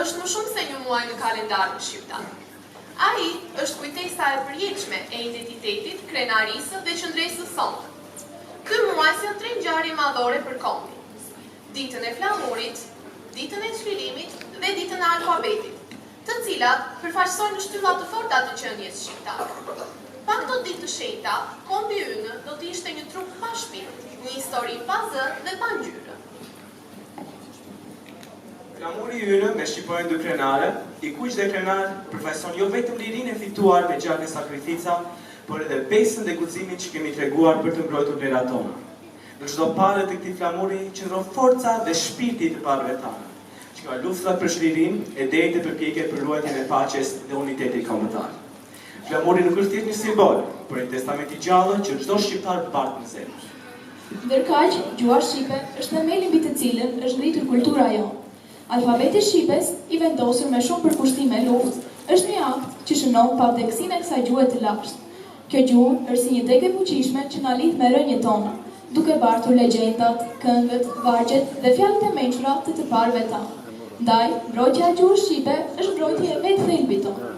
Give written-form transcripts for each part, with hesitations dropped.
është më shumë se një muaj në kalendarin shqiptar. Ai është kujtesa e përjetshme e identitetit, krenarisë dhe qëndresës sonë. Ky muaj sjell 3 ngjarje madhore për kombin: ditën e flamurit, ditën e çlirimit dhe ditën e alfabetit, të cilat përfaqësojnë në shtylla të forta të qenies shqiptare. Pa këto ditë të shenjta, kombi ynë do të ishte një trup pa shpirt, një histori pa zë dhe pa ngjyrë. Flamuri ynë me shqipojnë 2 krenare, i kuq dhe krenar përfaqëson jo vetëm lirinë e fituar me gjatë e sakrifica, por edhe besën dhe guximin që kemi treguar për të mbrojtur vlerat tona. Në çdo palë të këtij flamuri qëndron forca dhe shpirti të palëve tona, që ka luftat për çlirim e deri te përpjekjet për ruajtjen e paqes dhe unitetit kombëtar. Flamuri nuk është thjesht një simbol, por një testament i gjallë që çdo shqiptar bart në zemër. Ndërkaq, gjua shqipe është themeli mbi të cilën është ngritur kultura jonë. Alfabeti shqipes, i vendosur me shumë përkushtime luftë, është një akt që shënon pavdekësinë e kësaj gjuhe të lashtë. Kjo gjuhë është si një degë e fuqishme që na lidh me rënjët tona, duke bartur legjendat, këngët, vargjet dhe fjalët e mençura të parëve tanë. Ndaj, mbrojtja e gjuhës shqipe është mbrojtje e vetë thelbit tonë.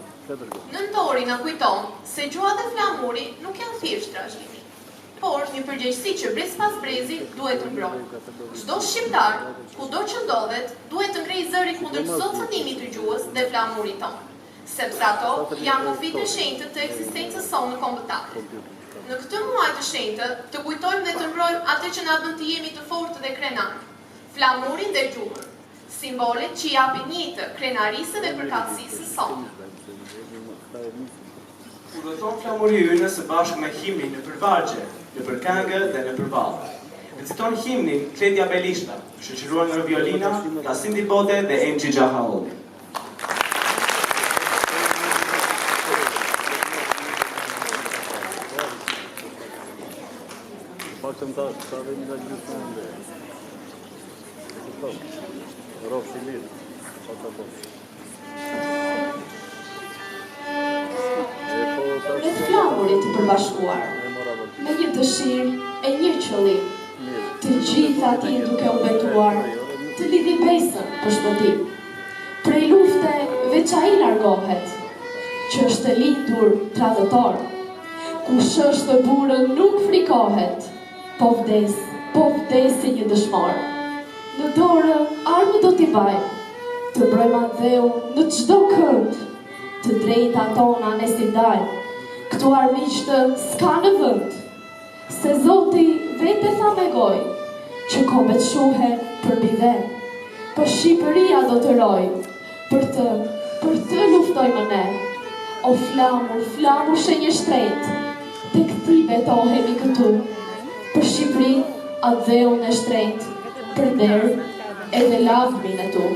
Nëntori na kujton se gjuha dhe flamuri nuk janë thjesht trashëgimi, por një përgjegjësi që brez pas brezi duhet të mbrojë. Çdo shqiptar, kudo që ndodhet, duhet të ngrejë zëri kundër sotësonimit të gjuhës dhe flamurit tonë, sepse ato janë kufijtë e shenjtë të ekzistencës sonë kombëtare. Në këtë muaj të shenjtë, të kujtojmë dhe të mbrojmë atë që na bën të jemi të fortë dhe krenar, flamurin dhe gjuhën, simbolet që japin jetë krenarisë dhe përkatësisë sonë. Udhëton flamuri ynë së bashku me himnin në përvargje, në përkëngë dhe në përballë. Reciton himnin Kletja Belishta, shoqëruar nga violina, nga Sindi Bote dhe Emxhi Xhahaolli. Paktën ta vemi nga gjithë në ndë. Rofë si lidë, pa të posë. Me të flamurit të përbashkuar, me një dëshirë e një qëllim, të gjitha ti duke u betuar, të lidhi besën për shpëtim. Prej lufte veç ai largohet, që është lindur tradhëtor, kush është burën nuk frikohet, po vdes si një dëshmor. Në dorë armë do t'i bajmë, të brojmë dheu në çdo kënd, të drejta tona ne si dajmë. Këtu armiqtë s'ka në vend, se Zoti vete tha me gojë, që kombet shuhe për bide, për Shqipëria do të rojë, për të luftojmë ne. O flamur shenjë shtrejt, te këti betohemi këtu, për Shqipëri atë dheun e shtrejt, për derë edhe lavmin e tu.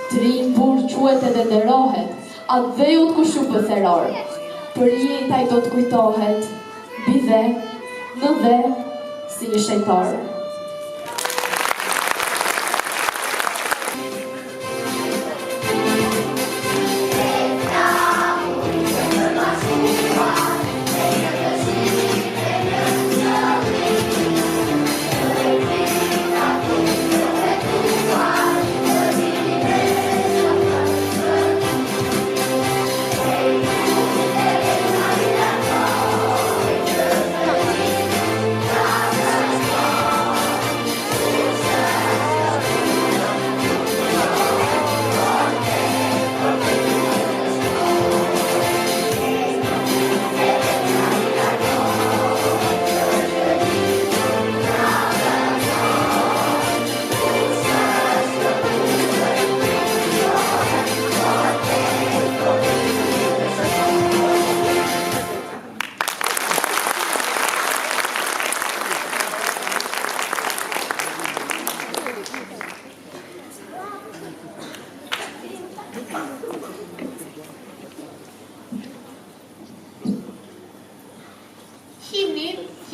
Trim burë quet edhe nderohet, atë dheut ku shu pëtheror, për jetaj do të kujtohet, bide, në dhe, si një shenjtar.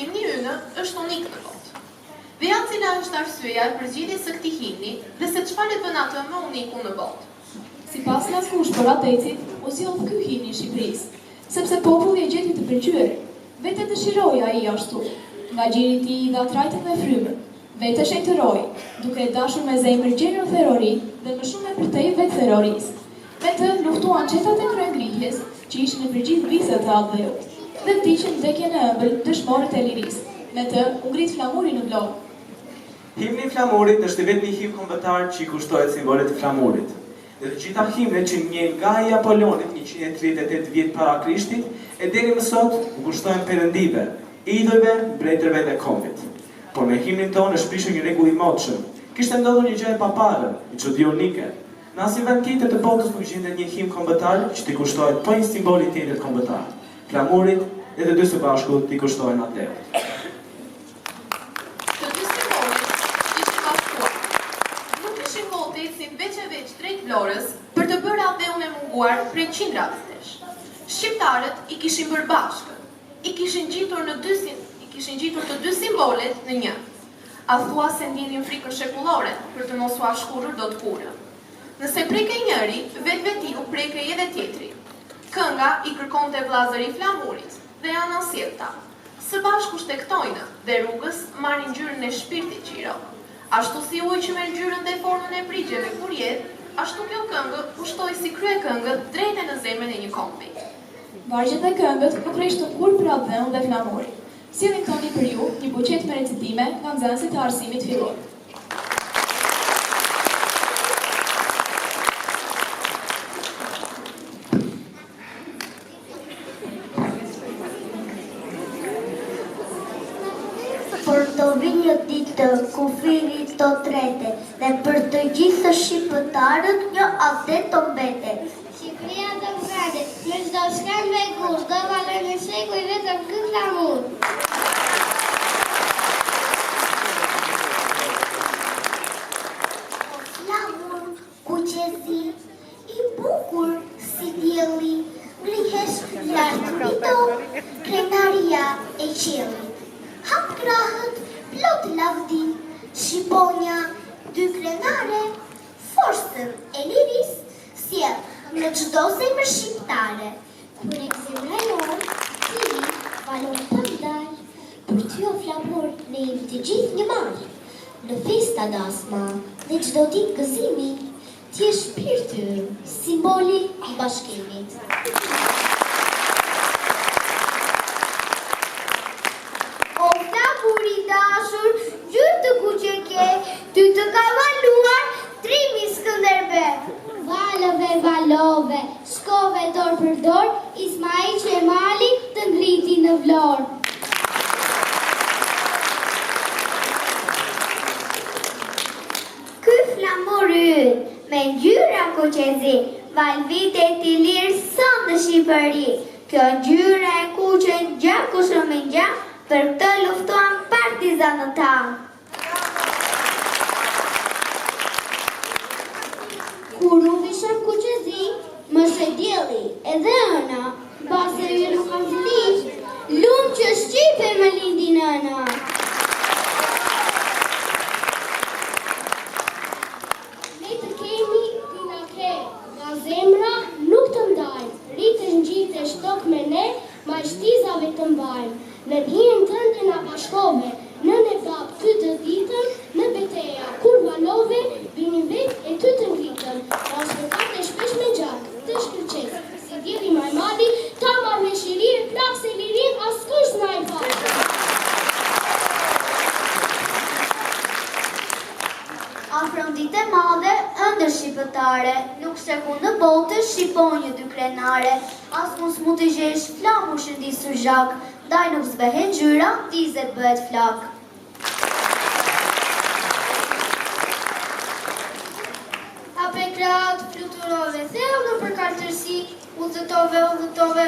Himni ynë është unik në botë. Dhe ja cila është arsyeja e përgjigjes së këtij himni dhe se çfarë e bën atë më uniku në botë. Sipas një askush për atecit, u sjell ky himni i Shqipërisë, sepse populli e gjeti të pëlqyer. Vetë dëshiroi ai ashtu, nga gjiri i tij dhe atrajtën me frymën. Vetë shejtëroi, duke e dashur me zemër gjenën therori dhe më shumë e përtej vetë therorisë. Me të luftuan qetat e kryengritjes që ishin në përgjith visat e Aldheut, dhe vdiqën vdekjen e ëmbël dëshmorët e lirisë. Me të u ngrit flamuri në vlorë. Himni i flamurit është vetëm një himn kombëtar që i kushtohet simbolit të flamurit. Dhe të gjitha himnet që njën nga i Apollonit 138 vjet para Krishtit e deri më sot u kushtojnë perëndive, idhujve, mbretërve dhe kombit. Por me himnin tonë është prishur një rregull i motshëm. Kishte ndodhur një gjë e paparë, një çudi unike. Në asnjë vend tjetër të botës nuk gjendet një himn kombëtar që t'i kushtohet po një simboli tjetër kombëtar. Flamurit dhe të dy së bashku t'i kushtohen atleut. Të dy simbolit ishin bashkuar. Nuk ishin voltecin veç e veç drejt Vlorës për të bërë Aldheun e munguar prej qindra vitesh. Shqiptarët i kishin bërë bashkë. I kishin gjitur të dy simbolet në një. A thua se ndjedhin frikën shekullore për të mos u ashkurur dot kurrë. Nëse prekej njëri, vetveti u prekej edhe tjetri. Kënga i kërkonte vllazëri flamurit dhe janë ansjellta. Së bashku shtektojnë dhe rrugës marrin ngjyrën e shpirtit qiro. Ashtu si ujë që merr ngjyrën dhe formën e prigjeve kur jetë, ashtu kjo këngë ushtoi si krye këngët drejt në zemrën e një kombi. Vargjet dhe këngët nuk rrishtën kur për Aldheun dhe flamurin. Sillni këngë për ju një buqet me recitime nga nxënësit e arsimit fillor. Por të vi një ditë ku firi të trete dhe për të gjithë shqiptarët një atë të mbete. Shqipëria do vrate, në çdo shkallë me gur, do valoj në shekuj vetëm ky flamur. Flamur, kuqezi, i bukur si dielli, ngrihesh lart mbi to, krenaria e qiellit. Hap krahët, plot lavdin, shqiponja, dy krenare, forcën e liris, sjell në çdo zemër shqiptare. Kur e zemra jonë, ti valon të ndaj, për ty o flamur ne jemi të gjithë një marë. Në festa dasma dhe çdo ditë gëzimi, ti je shpirti ynë, simboli i bashkimit. O flamuri dashur, gjyrë të kuqe ke, ty të ka valuar trimi Skënderbe. Valove, valove, shkove dorë për dorë, Ismail Qemali të ngriti në Vlorë. Ky flamur ynë, me ngjyra kuqezi, val vitet i lirë son në Shqipëri. Kjo ngjyra e kuqe gjaku shumë gjak, për këtë luftuan partizanët tanë. Kur u visha kuqezi, më shedjeli edhe ëna, base ju nuk kam fëmijë, lumë që shqipe më lindi nëna. Ne të kemi, ti na ke, nga zemra nuk të ndajnë, rritësh ngjitesh tok me ne, ma shtizave të mbajnë. Në hijen tënde na bashkove, në nevap ty të ditën, në beteja, kur valove, vini vet e ty të ngritën. Transportat e shpesh me gjak, të shkërqes, si djeli majmadi, ta marrë me shirirë, plak se lirin, askush na i falë. Afrom ditë e madhe, ëndër shqiptare, nuk sheku në botë shqiponjë dy krenare, as mos mu të gjesh flamur shëndisur zhak, daj nuk zbehet ngjyra, dizet bëhet flak. Hape kratë, fluturove, thellë për kaltërsi, udhëtove,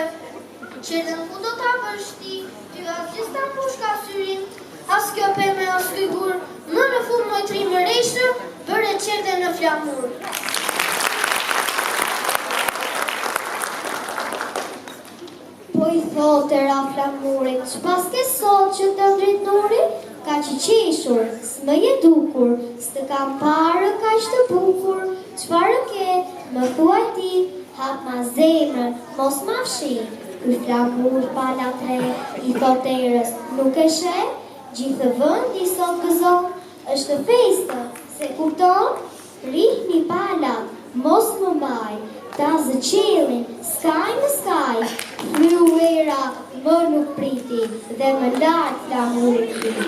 qedën ku do ta vështi, ty asgjë s'ta mbush ka syrin, as kjo peme as ky gur, më në fund mojtri më rejshë, bëre qedën në flamur. Po i thote ra flamurit, ç'pas ke sot që të ndrit nuri, ka që qeshur, s'më je dukur, s'të kam parë ka të bukur, çfarë ke, më thuaj ti, hap ma zemrën, mos ma fshi, ky flamur pala tre, i thot erës, nuk e she, gjithë vëndi sot gëzon, është festa, se kupton, rihni palat, mos më mbaj, ta zë qelin, skaj në skaj, fluera më nuk priti, dhe më lartë flamurin priti.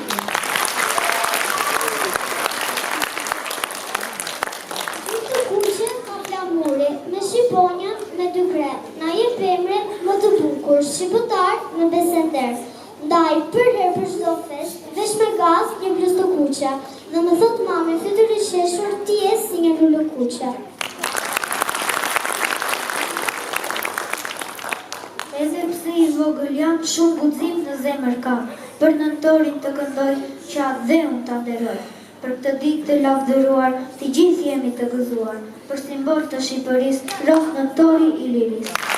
Këtë kuqe ka flamuri, me shqiponja me dy kret, na je pemre më të bukur, shqipëtar në besender. Ndaj, për herë për çdo fesht, vesh me gaz një bluz të kuqe, dhe më thot mame, fytyrë i qeshur, ti je si një lulë kuqe. Edhe pse i vogël jam, shumë guxim në zemër kam, për nëntorin të këndoj, që atë dhe unë të nderoj. Për këtë ditë të lavdëruar, të gjithë jemi të gëzuar, për simbol të Shqipërisë, rroh nëntori i lirisë.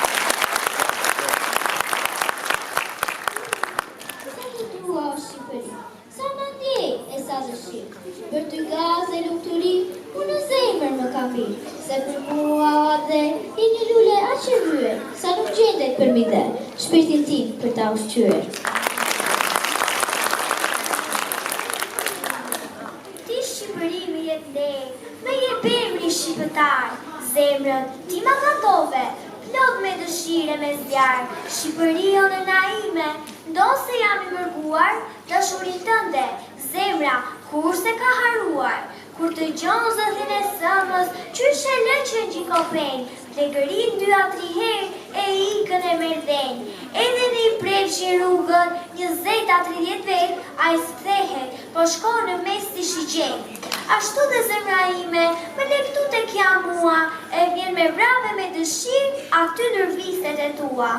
Sa më ndjej e sa dëshirë, për ty gaz e lukturi, ku në zemër më ka mirë, se për mua dhe i një lule aq e vyer, sa nuk gjendet për mi dhe, shpirtin tim për ta ushqyer. Ti Shqipëri më jep ndej, me jep emri shqiptar, zemrët ti ma gëndove, plot me dëshire me zjarë, Shqipëri o në naime, ndo se jam i mërguar, dashurin tënde, zemra, kur se ka haruar, kur të gjonë zëthin e sëmës, qyshe lëqën gjikopen, plegërin 2-3 herë e ikën e merdhen, edhe në i prefshin rrugën, 20-30 vetë, a i s'kthehet, po shko në mes si shigjen. Ashtu dhe zemra ime, me lektu të kja mua, e vjen me vrave me dëshirë, aty nërviset e tua.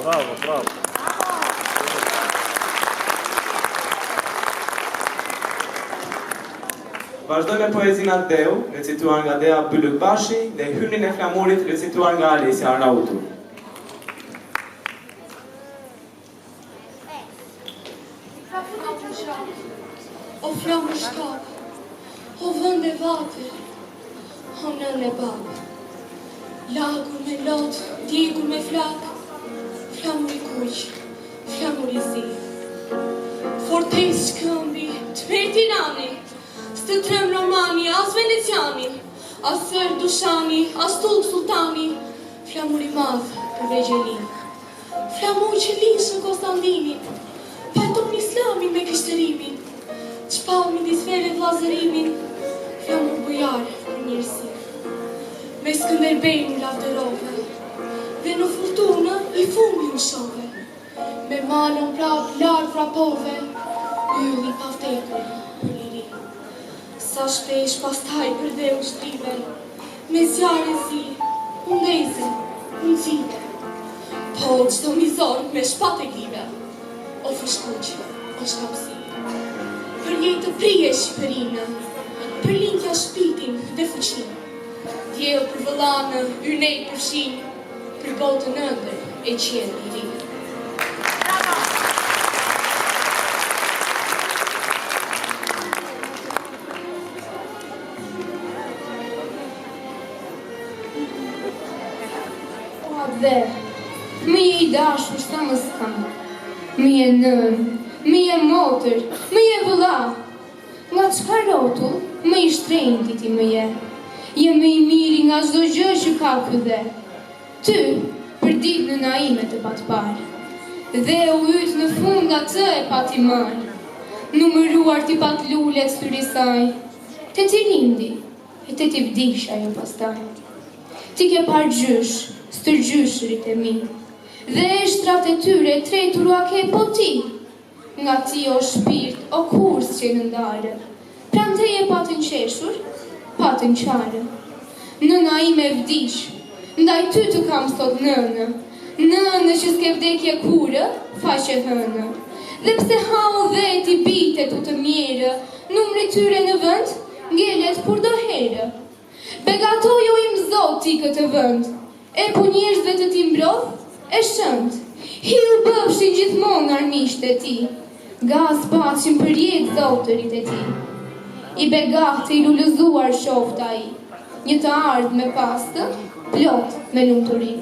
Bravo, bravo. Vazhdoj me poezinë Deu, recituar nga Dea Bylukbashi, dhe Hymnin e Flamurit, recituar nga Alesia Arnautu. O flamë shkak, o vënd e vate, o nën e babë, lagur me lot, djegur me flak, flamur i kuq, flamur i zi. Fortes këmbi, të merti nani, së të trem romani, as veneciani, as sër dushani, as tulk sultani, flamur i madh për vegjelin. Flamur që lish në Konstantinin, paton islamin me kishtërimin, qpall midis vere vllazërimin, flamur bujar për njërsi. Me Skënderbejnë u lavdërove, dhe në furtunë i fumi u shove, me malon prap lartë vrapove, ylli pa vdekur për liri. Sa shpesh pastaj për dhe u shtrive, me zjarë e zi, unë ndezin, unë zite, po qdo mizor me shpat e glive, o fëshkuq, o shkapsi. Për jetë të prije Shqipërinë, për lindja shpitin dhe fuqinë, djellë për vëllanë, ynej për shinë, për botën ëndër e qenë i rinë. O adhe, mi e i dashur sa më s'kam, mi e nën, mi e motër, mi e vëlla, nga qka rotull, me i shtrejnë ti më je. Je me i miri nga çdo gjë që ka këdhe. Ty, për ditë në naime të pat parë, dhe u yt në fund atë e pati marë, numëruar ti pat lullet syri saj, te ti lindi, e te ti vdish ajo pastaj. Ti ke par gjysh, stërgjyshrit e mi, dhe eshtrat e tyre tretura ke po ti, nga ti o shpirt, o kurs që në ndarë, prandej e patën qeshur, patën qarë. Nëna ime vdish, ndaj ty të kam sot nënë, nënë që s'ke vdekje kurë, faqe hënë. Dhe pse hao dhe ti bitet u të mjerë, numri tyre në vënd, ngelet kur do herë. Begatojo im zot ti këtë vënd, e pu njerëzve të ti mbrodh, e shënd, Hi u bëfshin gjithmonë armiqt e ti, gaz paçin për jetë zotërit e ti. I begahtë i lullëzuar shofta i, një të ardhë me pastë, plot me lumturi.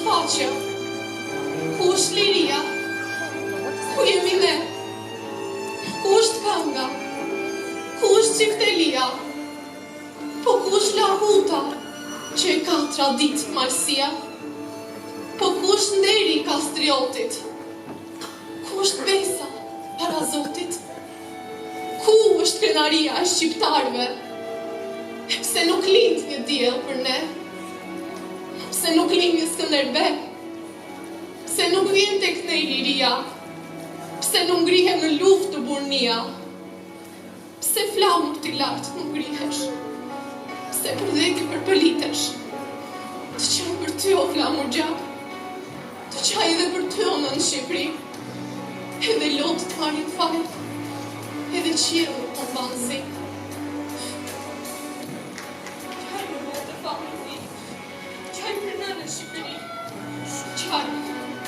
Paqja, ku është liria, ku jemi ne, ku është kënga, ku është çiftelia, po ku është lahuta që e ka tradit malësia, po ku është nderi kastriotit, ku është besa para Zotit, ku është krenaria e shqiptarve, pse nuk lind një diell për ne, pse nuk lind një Skënderbeu, pse nuk vjen tek ne liria, pse nuk ngrihem në luftë të burnia, pse flamur t'i lartë nuk ngrihesh, pse përdheki përpëlitesh, të qaj për ty o flamur gjak, të qaj edhe për ty o në Shqipëri, edhe lotë të marin fajt, edhe qiellin të mbanë zi. Qaj për lotë të famin zi, qaj për nënë Shqipëri, qaj,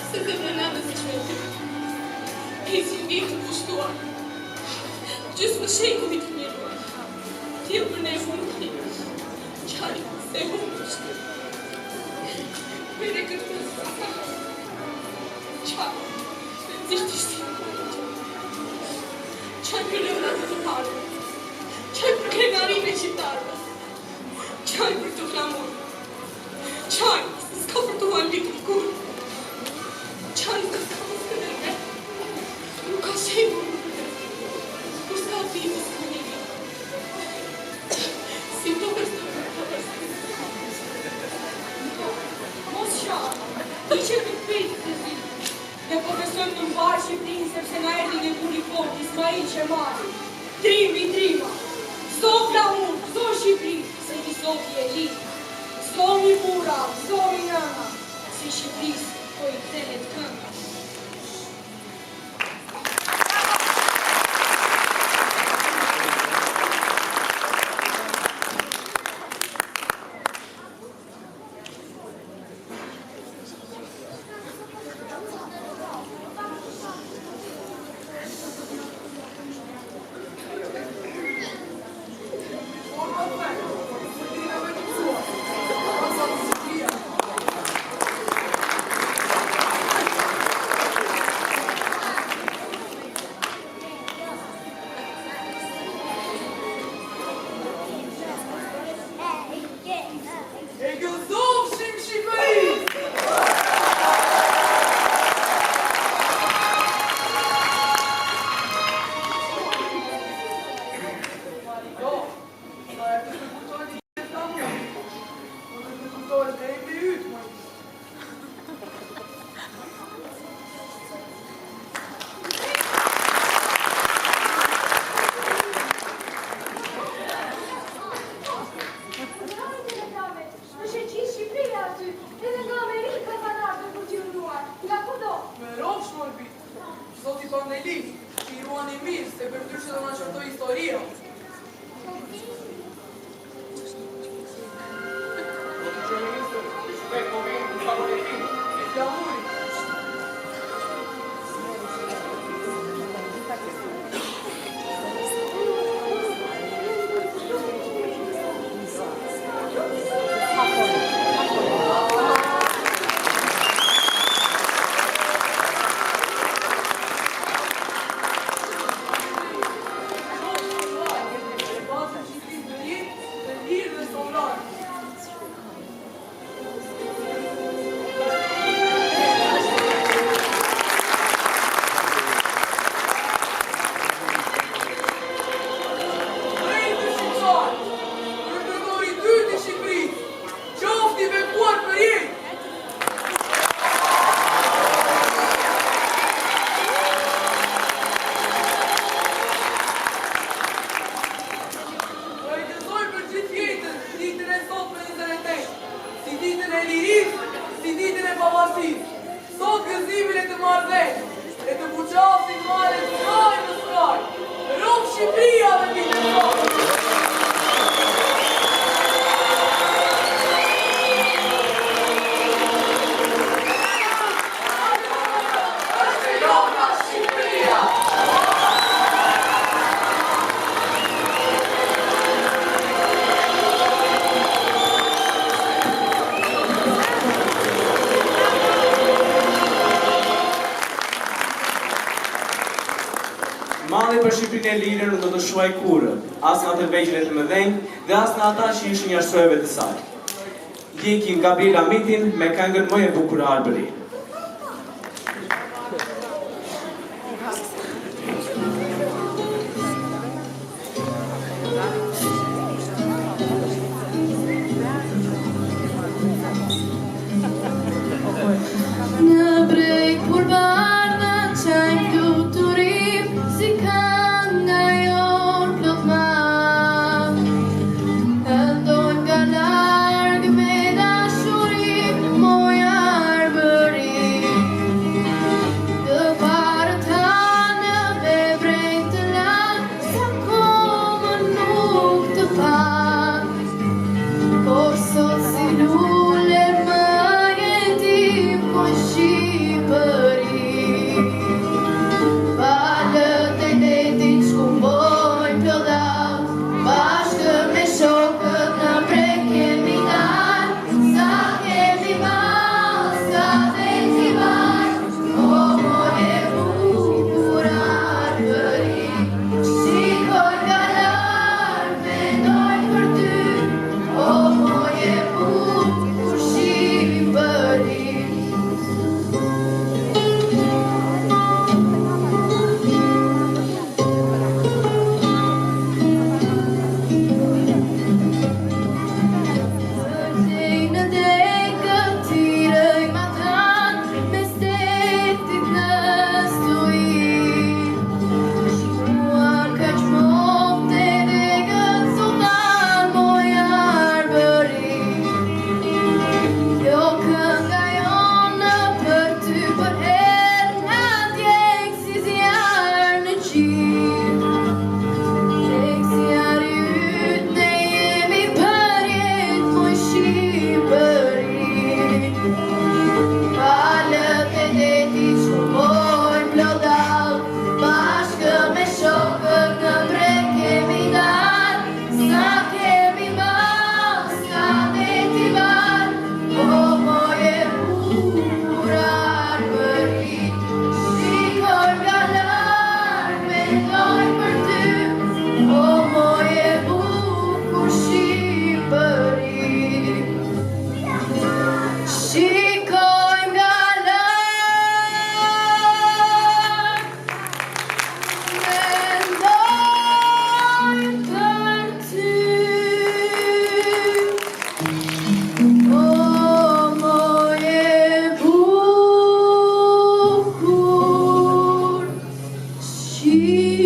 se të dhe nënë së qmetit. Ezi një të kushtuar, gjysë më shekullit të njëruar, t'jel për ne shumë të një, qaj, se më kushtuar. Vede këtë më zësa, qaj, me zishtë ishtë qaj për lëvrat të parë, qaj për krenarin e qiptarëve, qaj për të flamur, qaj, s'ka për të valit të kur, qaj, s'ka për të nërve, nuk ka shemë, nuk s'ka vitë s'ka njëri, si të vërstër, mos shakë, i që të pëjtë të zi, ne profesojmë në mbarë Shqipërinë sepse na erdhi një kur i fort, Ismail Qemali, Trim i Trima, zdo flamur, zdo Shqipëri, se ti sot je li, zdo mi bura, zdo mi nëna, si Shqipërisë, po i kthehet kënga. Malli për Shqipërinë e lirë nuk do të shuaj kurrë, as nga të vegjël e të mëdhenj dhe as nga ata që ishin jashtësojëve të saj. Ndjekim Gabriela Mitin me këngën më e bukur Arbëri. Në breg kur bardha qajnë fluturim, si kënga jon plot madh. Këndojmë nga larg me dashuri, moj arbëri. O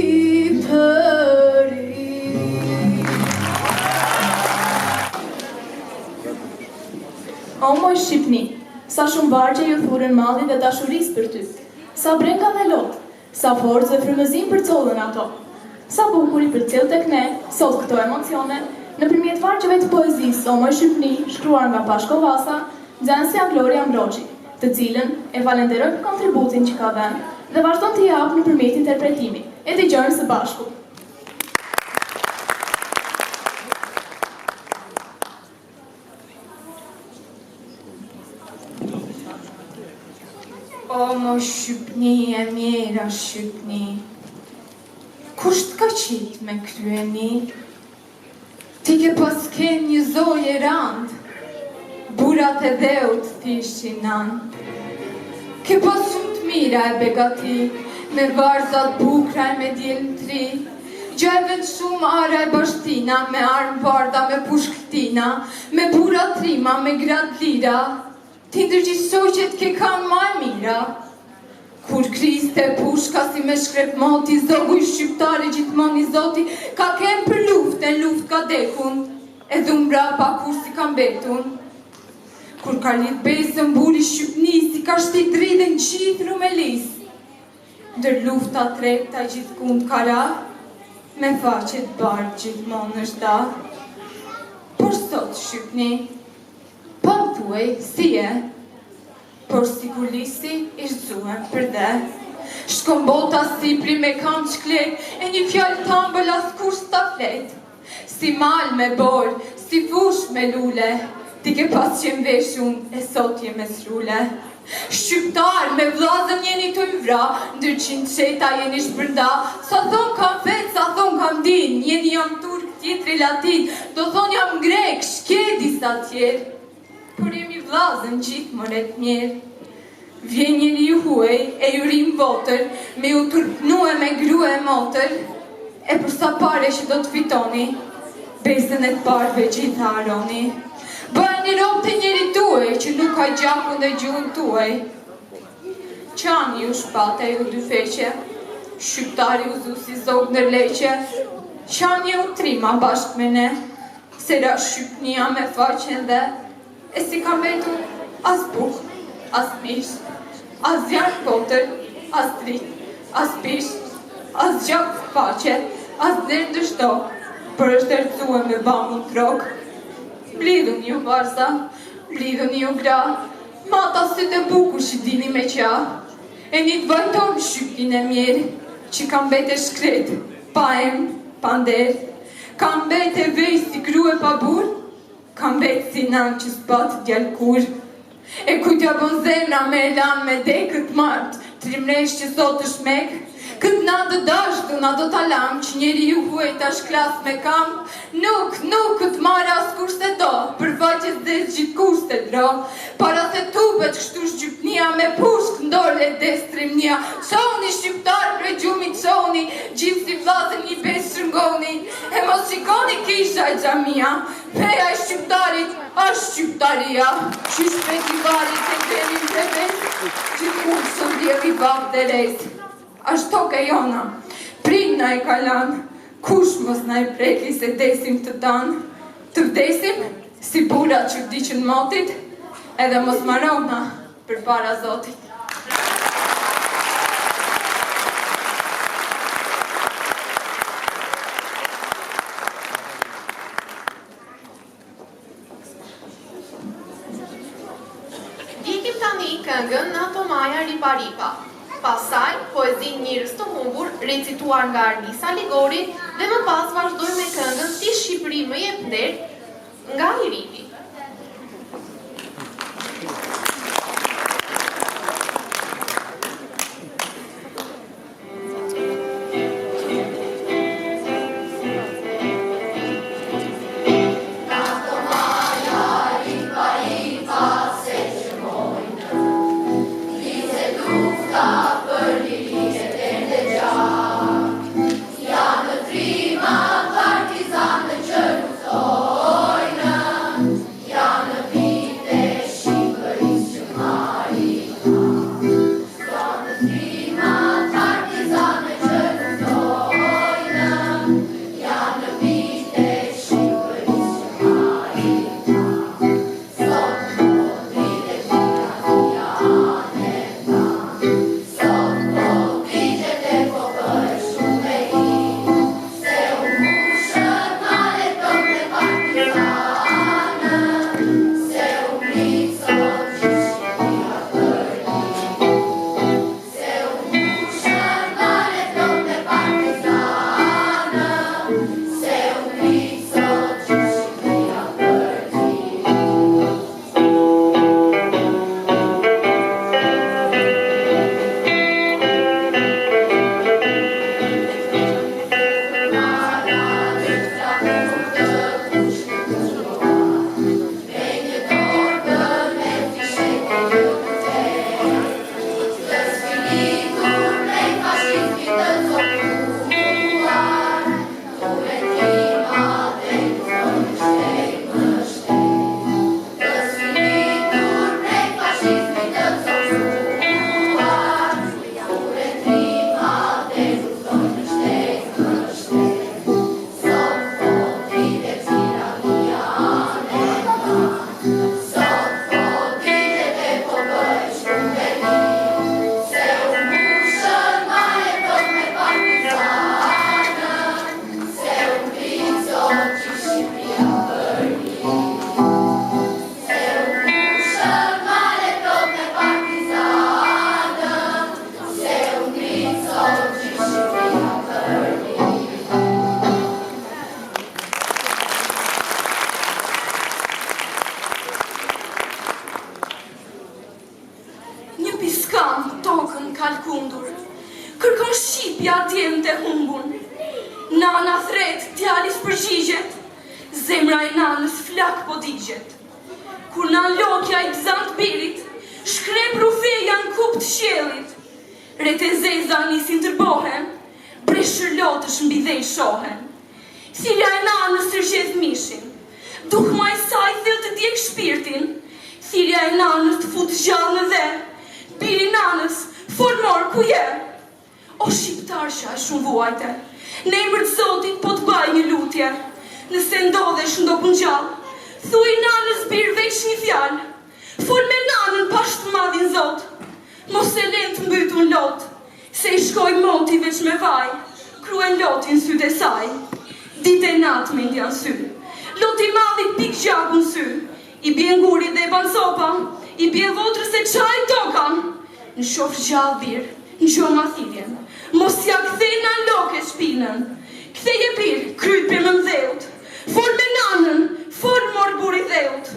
moj Shqipni, sa shumë vargje ju thurën malli dhe dashuris për ty, sa brenga dhe lot, sa forcë dhe frymëzim për collën ato, sa bukur i përcjell tek ne sot këto emocione nëpërmjet vargjeve të poezisë O moj Shqipni, shkruar nga Pashko Vasa, nxënësja Gloria Mbroçi, të cilën e falenderoj për kontributin që ka dhënë dhe vazhdon të jap nëpërmjet interpretimit. E dëgjojmë së bashku. O moj Shqipni e mjera Shqipni, kush t'ka qit me kryeni? Ti ke pas ken një zoje rand, burat e dheut t'ishin nand. Ke pas shumë t'mira e begati, me varzat bukra e me djelën tri. Gjeve të shumë ara e bashtina, me armë varda, me pushkëtina, me bura trima, me grad lira. Ti ndërgjithsoj që t'ke kanë ma e mira. Kur kriste pushka si me shkrep moti, zogu i shqiptari gjithmoni zoti, ka kem për luft ka dekun, edhe mbrapa kur si kam betun. Kur ka lidh besën buri Shqipni, si ka shtit rridhen gjithë rumelis. Ndër lufta trepta gjithkund kara, me faqet bardh gjithmonë është da. Por sot Shqipni, po më thuej, si e? Por si kulisi ishtë zuhen për dhe. Shkon bota Sipri me kam qklet, e një fjallë tambël as kur s'ta flet. Si mal me borë, si fush me lule, ti ke pas qenë veshun, e sot je me srule. Shqiptar me vlazën jeni të mvra, ndër qind qeta jeni shbërnda. Sa thon kam fet, sa thon kam din, jeni jam turk, tjetri latin, do thon jam grek, shke disa tjerë. Por jemi vlazën gjithë mëret mjerë. Vjen njëri ju huej, e ju rim votër, me ju turpnue me grue e motër, e për sa pare që do të fitoni, besën e të parve gjithë haroni. Bëjë një ropë të njëri tuaj, që nuk ka gjakun dhe gjuhën tuaj. Qani ju shpate ju dy feqe, shqiptari u zu si zog nërleqe, qani ju trima bashkë me ne, se ra Shqipnia me faqen dhe, e si kam betu as buk, as mish, as zjarë kotër, as drit, as pish, as gjak faqe, as dherë dështok, për është ercue me bamu trok. Blidhun ju varza, blidhun ju gra, mata sytë e bukur që dini me qa, e një të vajton Shqiptin e mirë, që kam bete shkret, pa em, pa nder, kam bete vej si grue pa burë, kam betë si nanë që s'patë djallë kur. E kujtja bon zemra me elan me dekët martë, trimresh që sot është mekë, këtë na do dashtu, na do talam, që njeri ju huaj tash klas me kam, nuk këtë marë as kurse do, për faqet dhe gjithë kurse dro, para se tupet kështu Shqipnia me pushk ndorë e destrimnia, qoni shqiptar prej gjumit qoni, gjithë si vlazën një besë shërngoni, e mos shikoni kisha e gjamia, peja e shqiptarit, është shqiptaria, që shpetivarit e kremin të besë, që kur shumë djevi bab dhe rejtë. Ashtë toke jona, prit na e kalan, kush mos na e preki se desim të tanë, të vdesim si burat që vdiqën motit, edhe mos marona për para Zotit. Ndjekim tani këngën Nato Maja Ripa Ripa. Pasaj, poezin Njërës të humbur, recituar nga Arnisa Ligori, dhe më pas vazhdoj me këngën Ti Shqipëri më jep nder, nga Irivi. Partizan në që nusojnë nana thret, djalis përgjigjet, zemra e nanës flak po digjet. Kur nan lokja i gzant birit, shkrep rufeja në kup të qelit. Rete zeza nisin tërbohen, bre shërlotësh mbi dhej shohen. Thirja e nanës rrgjedh mishin, dukma e saj thell të djeg shpirtin. Thirja e nanës të fut gjallë në dhe, biri nanës, formor ku je? O shqiptarsha e shumë vuajte, në emër të Zotit po të baj një lutje. Nëse ndodhesh ndokun gjallë, thuj nanës birë veç një fjalë. Fol me nanën pash të madhin Zot, mos e len të mbytun lot, se i shkoj moti veç me vaj, kruen lotin syt e saj. Dite natë me ndjan sy, loti madhi pik gjakun sy, i bje ngurit dhe e ban sopa, i bje votrës e qaj tokan. Në shof gjallë birë, në gjo ma thirjen, mos ja kthena në loke shpinën. Ktheje birë, kryt për më mdheut, fol me nanën, fol mor buri dheut.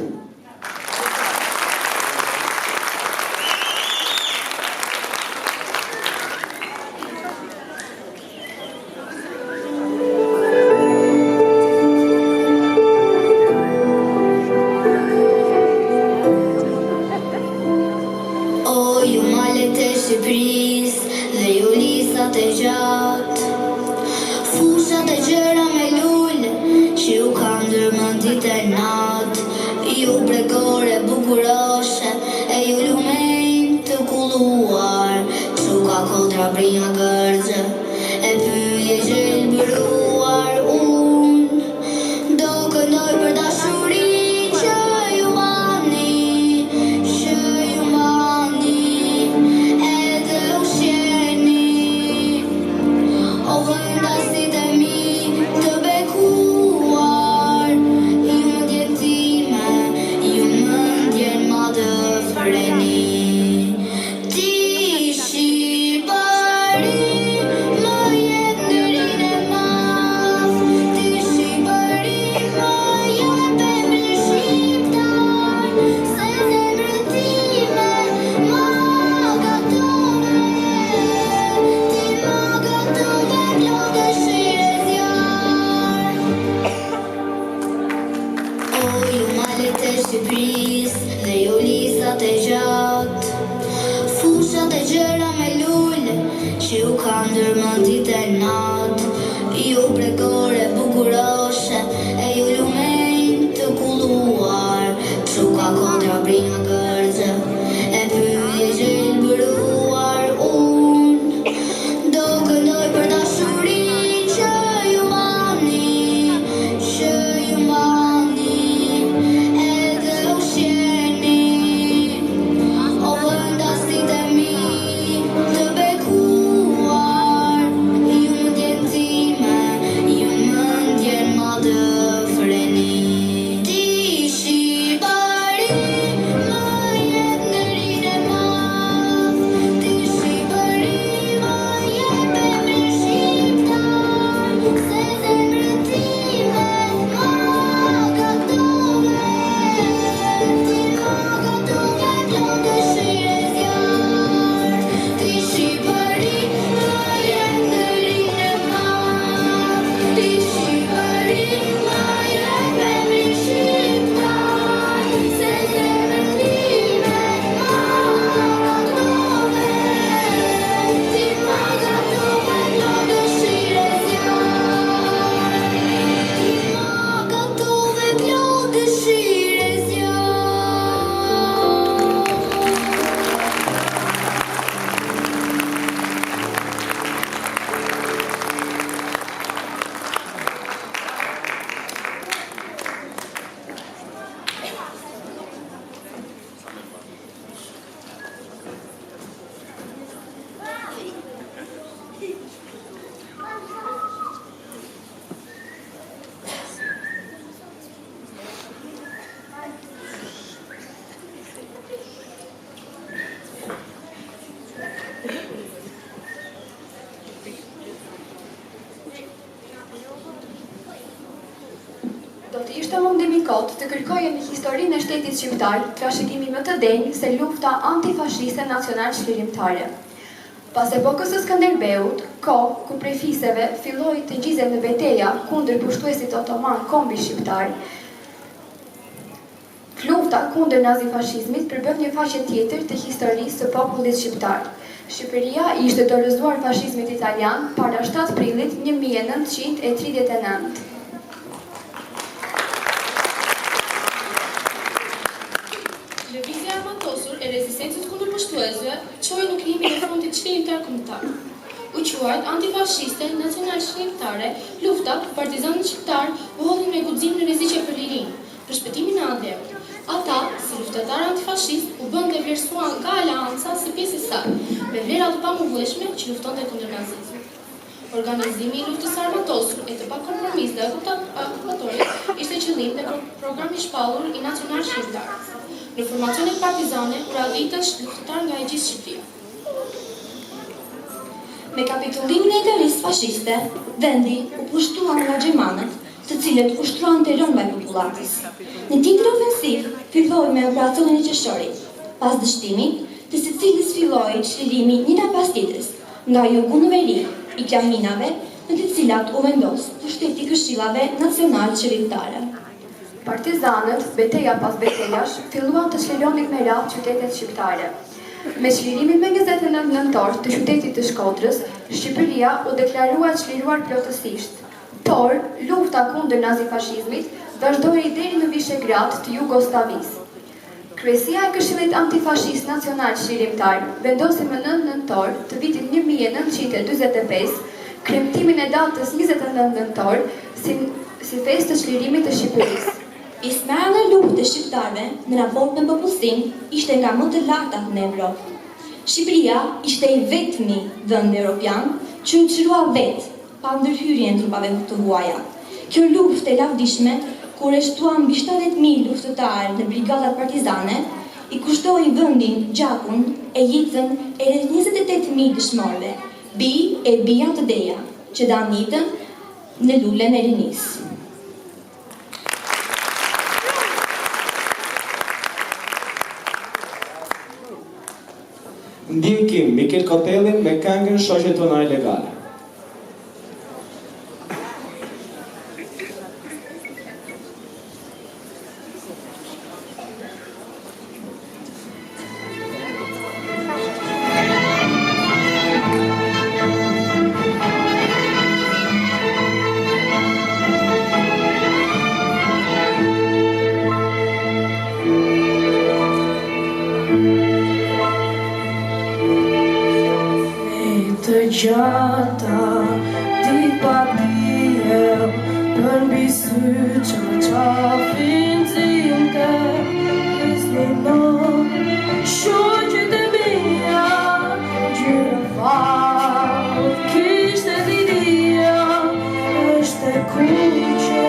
Ishte mundimi kot të kërkoje në historinë e shtetit shqiptar trashëgimi më të denjë se lufta antifashiste nacional shqirimtare. Pas epokës së Skënderbeut, kohë ku prej fiseve filloi të ngjizet në betejë kundër pushtuesit otoman kombi shqiptar, lufta kundër nazifashizmit përbën një faqe tjetër të historisë së popullit shqiptar. Shqipëria ishte dorëzuar fashizmit italian para 7 prillit 1939. Lëvizja e armatosur e rezistencës kundër pushtuesve çoi në krijimin e frontit çlirimtar kombëtar. U quajt antifashiste nacional shqiptare, lufta ku partizanët shqiptar u hodhin me guxim në rreziqe për lirinë, për shpëtimin e atëherë. Ata, si luftatarë antifashist, u bën të vlerësuar nga Aleanca si pjesë e saj, me vlera të pamohueshme që luftonte kundër nazizmit. Organizimi i luftës armatosur e të pakompromisë dhe okupatorit ishte qëllim dhe programi i shpallur i nacional shqiptar. Në formacionet partizane u radhitësh luftëtar nga e gjithë Shqipëria. Me kapitullimin e Italisë fashiste, vendi u pushtua nga gjermanët, të cilët ushtruan terror ndaj popullatës. Në tjetër ofensiv filloi me operacionin e qershorit, pas dështimit të së cilës filloi çlirimi njëra pas tjetrës, nga jugu në veri i klaminave në të cilat u vendos pushteti i këshillave nacional qeveritare. Partizanët, betejë pas betejësh, filluan të çlironin me radhë qytetet shqiptare. Me çlirimin me 29 nëntor të qytetit të Shkodrës, Shqipëria u deklarua e çliruar plotësisht. Por, lufta kundër nazifashizmit vazhdoi deri në Vishegrad të Jugosllavisë. Kryesia e Këshillit Antifashist Nacional Çlirimtar vendosi më 9 nëntor të vitit 1945 kremtimin e datës 29 nëntor si festë të çlirimit të Shqipërisë. Ismera e luftës të shqiptarëve në raport me popullsinë ishte nga më të lartat në Evropë. Shqipëria ishte i vetmi vend evropian që u çlirua vetë pa ndërhyrjen e trupave të huaja. Kjo luftë e lavdishme, ku rreshtuan mbi 70.000 luftëtarë në brigadat partizane, i kushtoi vendin gjakun e jetën e rreth 28.000 dëshmorëve, bij e bija të deja, që dan jetën në lulen e rinisë. Ndjekim Mikel Kotellin me këngën Shoqet tona ilegale. Gjata ti pa pijem për mbi sy që më qafin zinte Isni në shoqet e mija gjyra falë kishte dhidia është e kuqe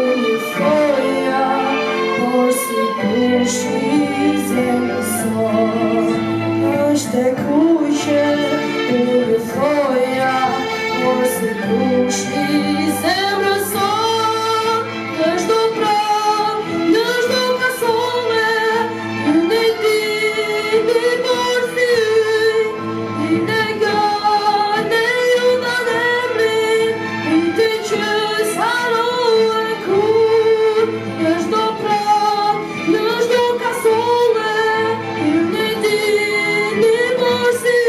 unë foja por si pushi zemë sot është e kuqe unë foja, por si pushi zemrë sot, në shdo prap, në shdo kasole, në ti mi porfi, i negane ju da demri, i ti që saro e kur, në shdo prap, në shdo kasole, në ti mi porfi,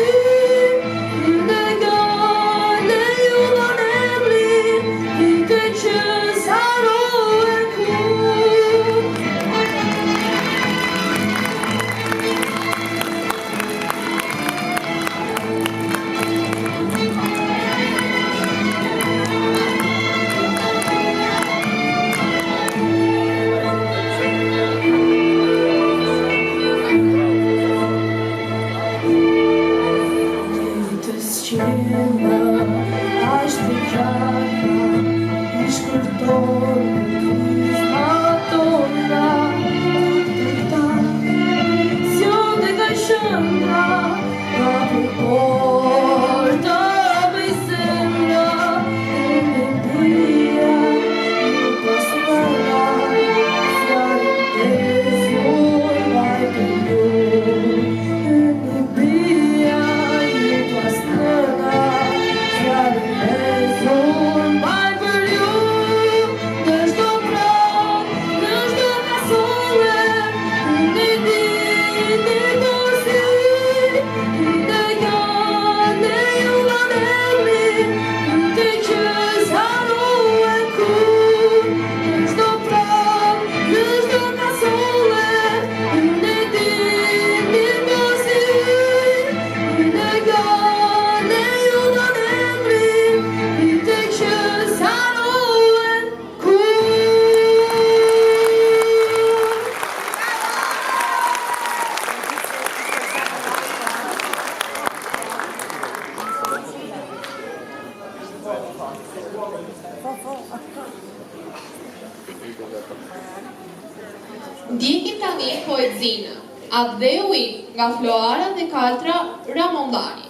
Ndjekim tani poezinë Abdeu I nga Floara dhe Kaltra Ramondani.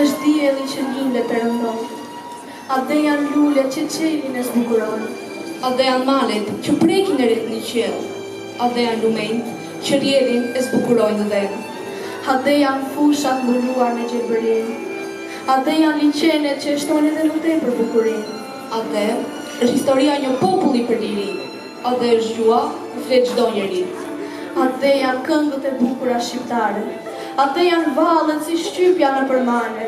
Është dielli që lule perëndon. Ade janë lule që qelin e zbukuron. Ade janë malet që prekin e rrit një qiell. Ade janë lumenjt që rjedhin e zbukurojnë dhenë. Ade janë fushat mbuluar me gjelbërin. Ade janë liqenet që shtojnë edhe më tepër bukurin. Ade është historia një populli për liri. Ade është gjua ku flet çdo njeri. Ade janë këngët e bukura shqiptare. Ade janë valët si shqypja në përmane.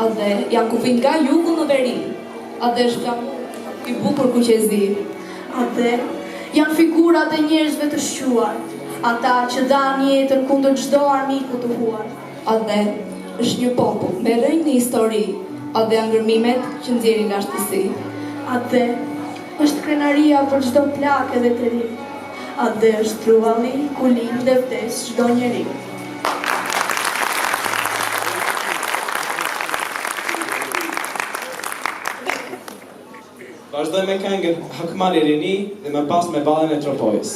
Ade janë kufin nga jugu në veri. Ade është flamur I bukur kuqezi. Ade janë figurat e njerëzve të shquar. Ata që dan jetën kundër çdo armiku të huar. Ade është një popull me rënjë në histori. Ade janë ngërmimet që nxjerrin lashtësi. Ade është krenaria për çdo plakë dhe të ri. Ade është trualli ku lind dhe vdes çdo njeri. Vazhdoj me këngën Hakmari Rini dhe më pas me ballën e Tropojës.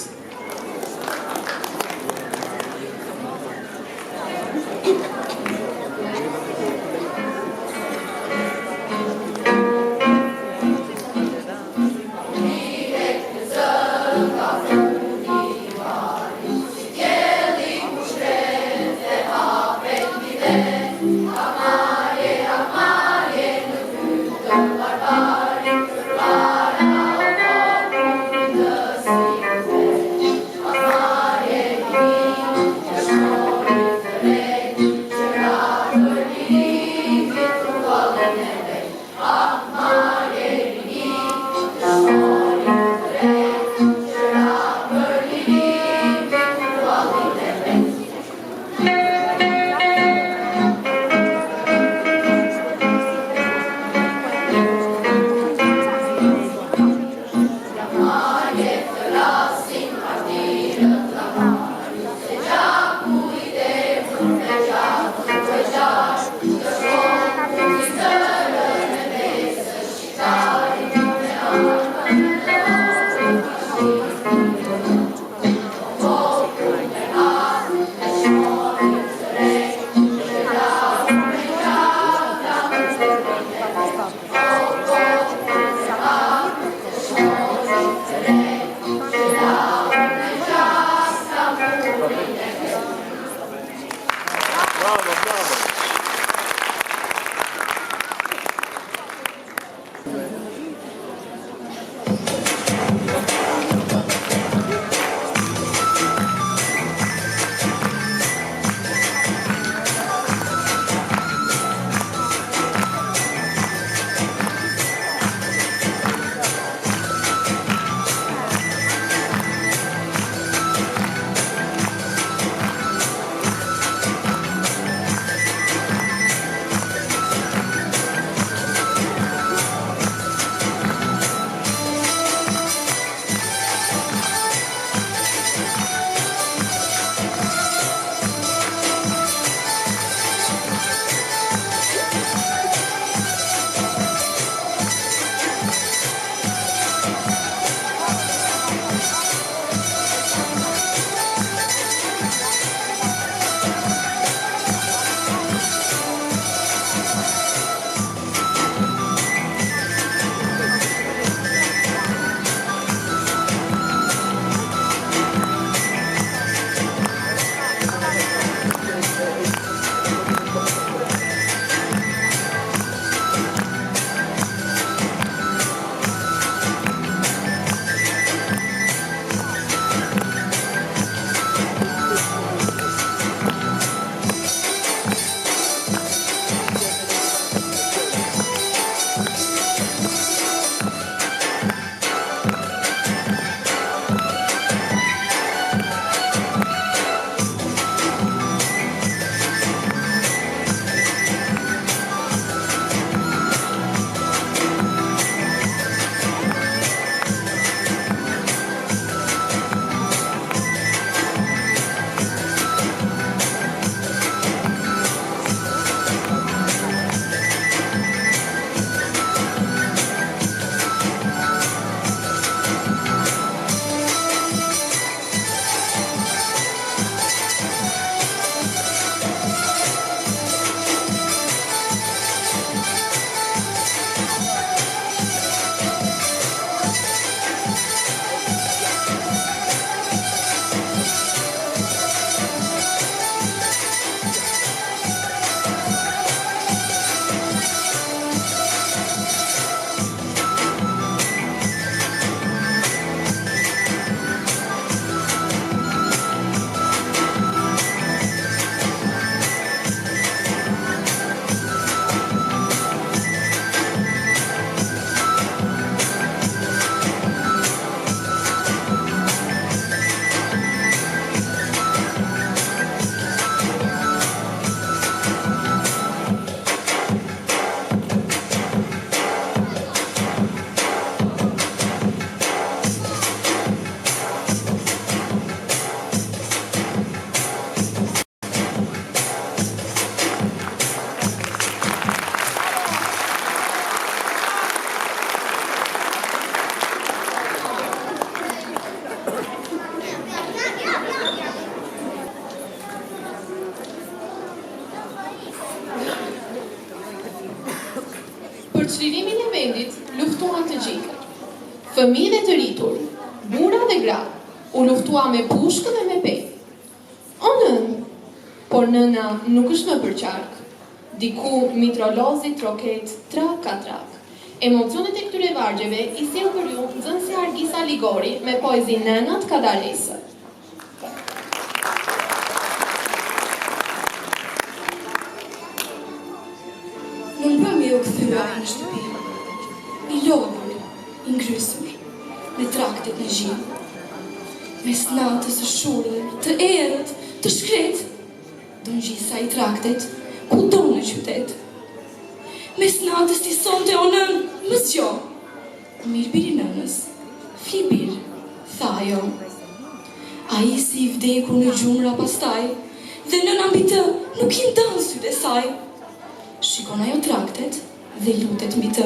Për çlirimin e vendit luftuan të gjithë. Fëmijë dhe të rritur, burra dhe gra, u luftua me pushkë dhe me pejë. O nën, por nëna nuk është më për qark. Diku mitrolozi troket trak ka trak. Emocionet e këtyre vargjeve i sjell për ju nxënësja Argisa Ligori me poezi Nënat Kadaresë. Në mbrëmje u kthya në shtëpi, i lodhur, i ngrysur, me traktet në zhi. Mes natës së shurë, të errët, të shkret, do ngjisa i traktet, kudo në qytet. Mes natës t'i sonte o nën, më zgjo. Mirë biri nënës, fli bir, tha ajo. Ai si i vdekur në gjumra pastaj, dhe nëna mbi të nuk i ndan sytë e saj. Shikon ajo traktet dhe lutet mbi të.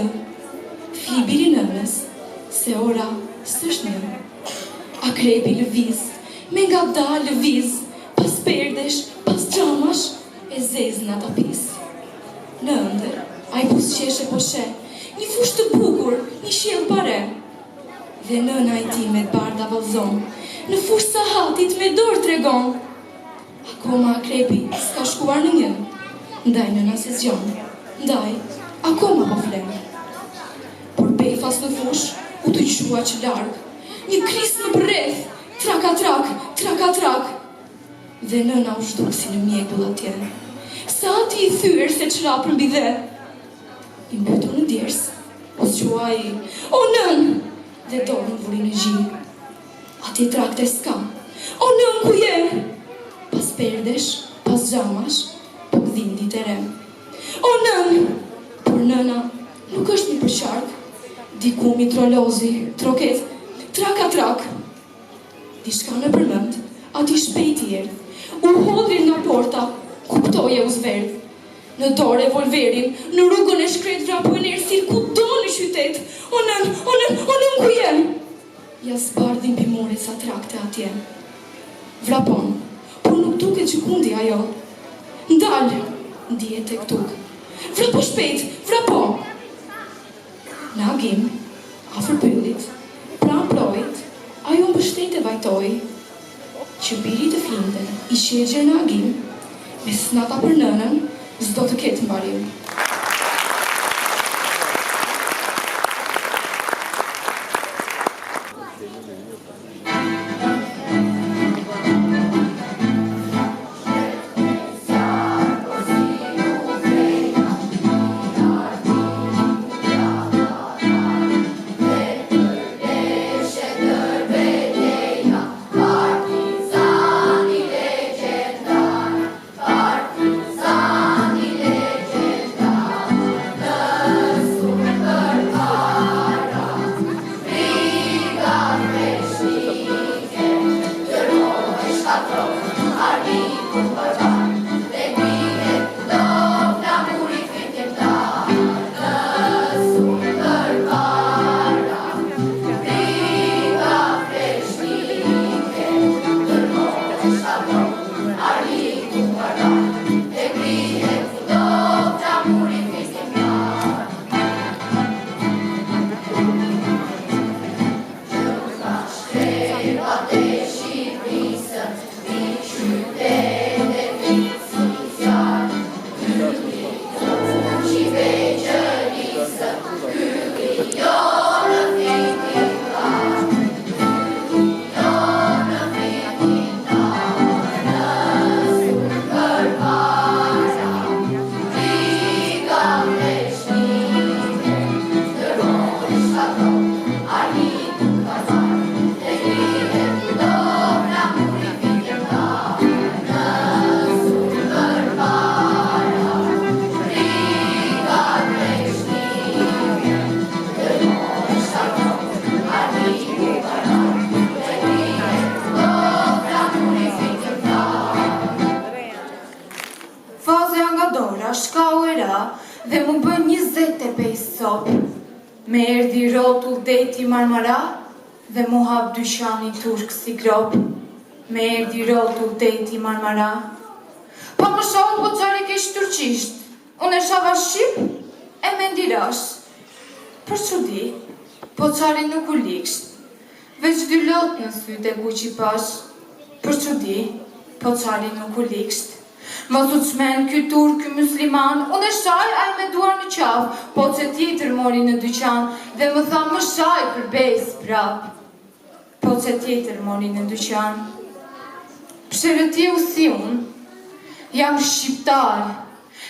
Fli biri nënës, se ora s'është një. Akrepi lëviz, me nga da lëviz, pas perdesh, pas xhamash, e zezna tapis. Në ëndër, ai buzëqeshe po she, një fushë të bukur, një qiell bare. Dhe nëna e tij me barda vallzon, në fushë sahatit me dorë tregon. Akoma akrepi s'ka shkuar në një, ndaj nëna se zgjon, ndaj akoma po flen. Por befas në fushë u të qua që larg, një kris në përreth, traka trak. Dhe nëna u shduk si në mjekull atje. Sa ati i thyer se çrapën mbi dhe. I mbytur në djers, u zgjua ai, o nën, dhe dorën vuri në gji. Ati trakte s'ka, o nën ku je? Pas perdesh, pas xhamash, po gdhin ditë e re. O nën, por nëna nuk është një përqark, diku mitrolozi, troket, trak. Diçka në përmend, ati shpejt i erdh, u hodri nga porta, kuptoje u zverdh. Në dorë revolverin, në rrugën e shkret vrapu e nërësir ku do në qytet. O nën ku je? Ja zbardhin pimore sa trakte atje. Vrapon, por nuk duket që kundi ajo. Ndalë, ndihet tek tuk. Vrapo shpejt, vrapo. Në agim, afër pyllit, pran projit, ajo mbështet e vajtoi. Që biri të flinte, i shegje në agim, me snata për nënën, s'do të ketë mbarim. Dhe mu bën 25 sop. Me erdi rotull deti Marmara, dhe mu hap dyqani turk si grop. Me erdi rotull deti Marmara. Pa më shohë po qare kesh turqisht, unë e shava shqip, e me ndirash. Për çudi, po qari nuk u liksht, veç dy lot në sytë e ku që i pash. Për çudi, po qari nuk u liksht. Mos u çmen ky turk, ky musliman, unë e shaj ai me duar në qaf, po që tjetër mori në dyqan, dhe më tha më shaj për bes prap. Po që tjetër mori në dyqan. Psherëtiu si unë, jam shqiptar,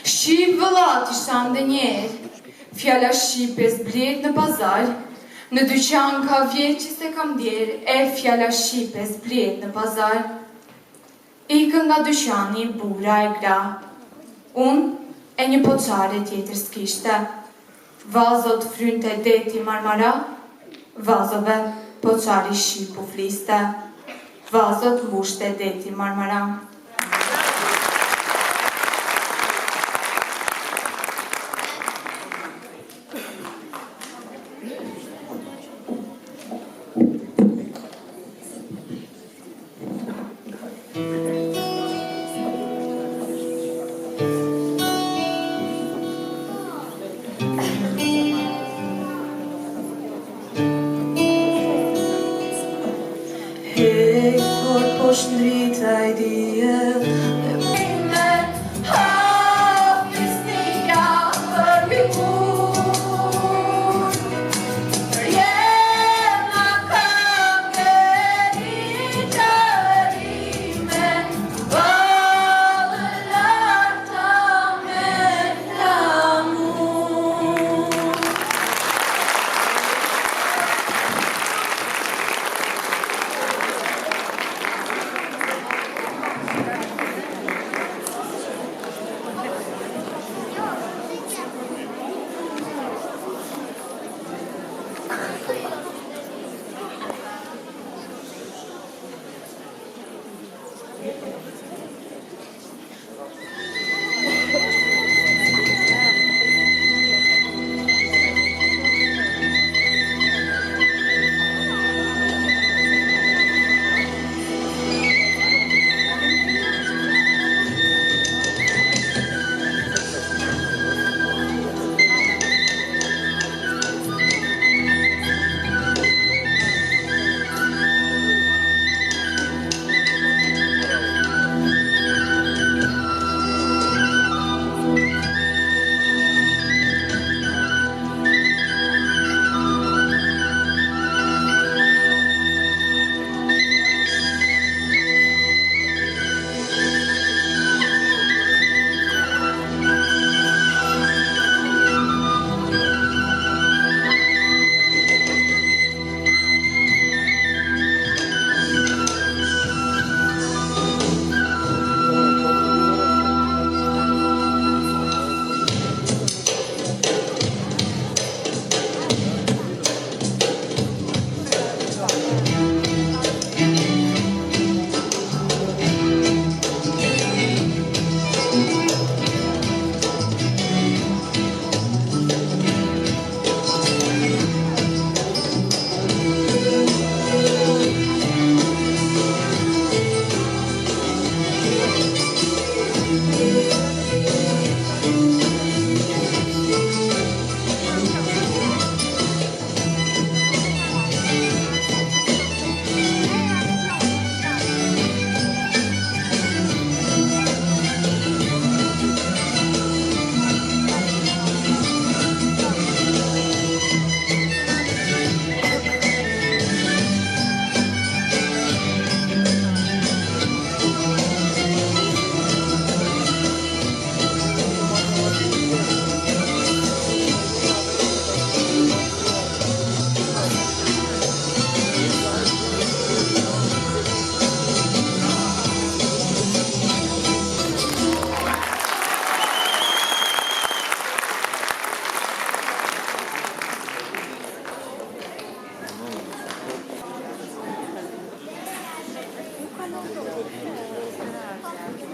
shqip vëllat isha ndë njerë, fjalla shqipe zblet në pazar, në dyqan ka vjetë që se kam djerë, e fjalla shqipe zblet në pazar. Ikën nga dyqani bura e gra, unë e një poqare tjetër s'kishte. Vazot frynte deti Marmara, vazove poqari shqipu fliste. Vazot mbushte deti Marmara.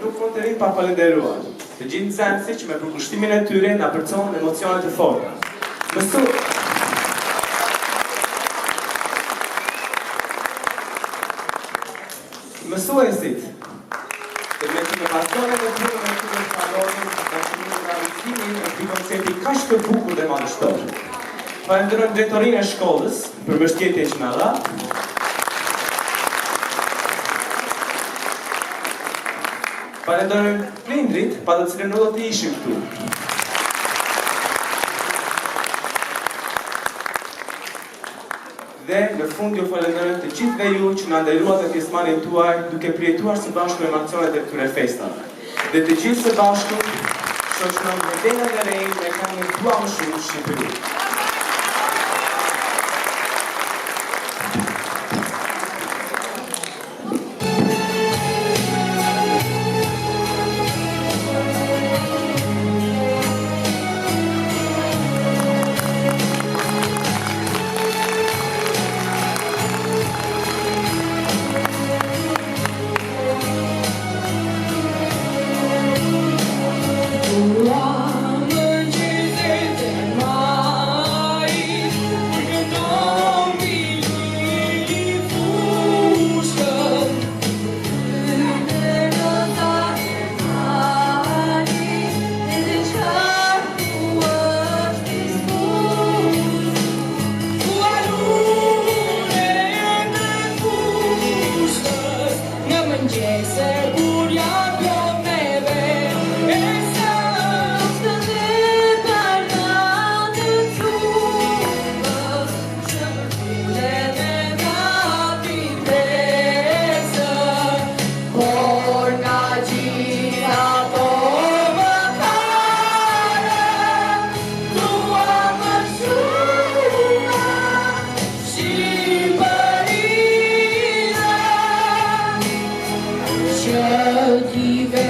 Nuk mund të rinj pa falenderuar të gjithë nxënësit që me përkushtimin e tyre na përcon emocionet e forta. Mësuesit, me që me pasionet e tyre me tyre shpalonin, me që një realizimin e këtij koncepti kaq të bukur dhe madhështor. Falenderojmë drejtorinë e shkollës për mbështetjen që na dha. Falenderojmë prindrit, pa të cilën nuk do të ishim këtu. Dhe në fund ju falenderojmë të gjithëve ju që na ndajruat të pjesëmarrjen tuaj duke përjetuar së bashku emocionet e këtyre festave. Dhe të gjithë së bashku shoqërojmë vëdena dhe rejnë e kanë një dua më shumë Shqipëri. Give